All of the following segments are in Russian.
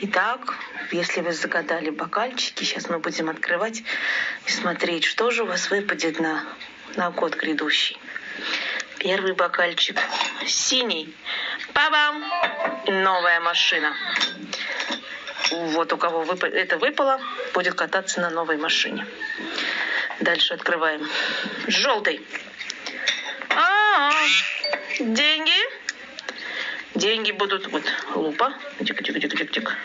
Итак, если вы загадали бокальчики, сейчас мы будем открывать и смотреть, что же у вас выпадет на год грядущий. Первый бокальчик синий. Па-бам! Новая машина. Вот у кого это выпало, будет кататься на новой машине. Дальше открываем. Желтый. Деньги. Деньги будут... Вот, лупа. Тик-тик-тик-тик-тик.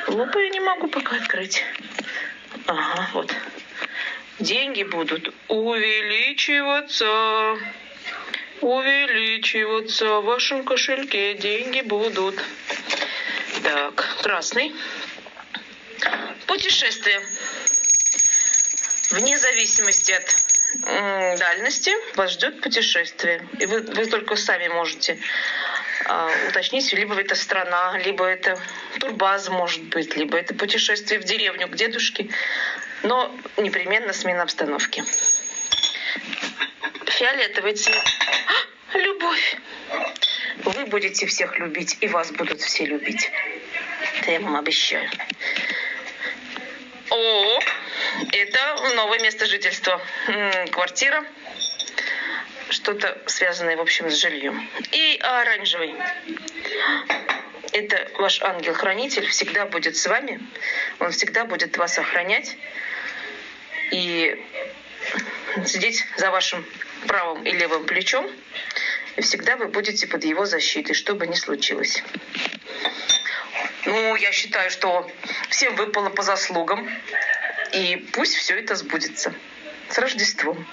Лупу я не могу пока открыть. Ага, вот. Деньги будут увеличиваться. Увеличиваться. В вашем кошельке деньги будут. Так, красный. Путешествие. Вне зависимости от дальности вас ждет путешествие. И вы только сами можете уточнить, либо это страна, либо это турбаза, может быть, либо это путешествие в деревню к дедушке, но непременно смена обстановки. Фиолетовый цвет. Любовь. Вы будете всех любить, и вас будут все любить. Это я вам обещаю. Это новое место жительства. Квартира. Что-то связанное, в общем, с жильем. И оранжевый. Это ваш ангел-хранитель всегда будет с вами. Он всегда будет вас охранять. И сидеть за вашим правым и левым плечом. И всегда вы будете под его защитой, что бы ни случилось. Я считаю, что всем выпало по заслугам. И пусть все это сбудется. С Рождеством!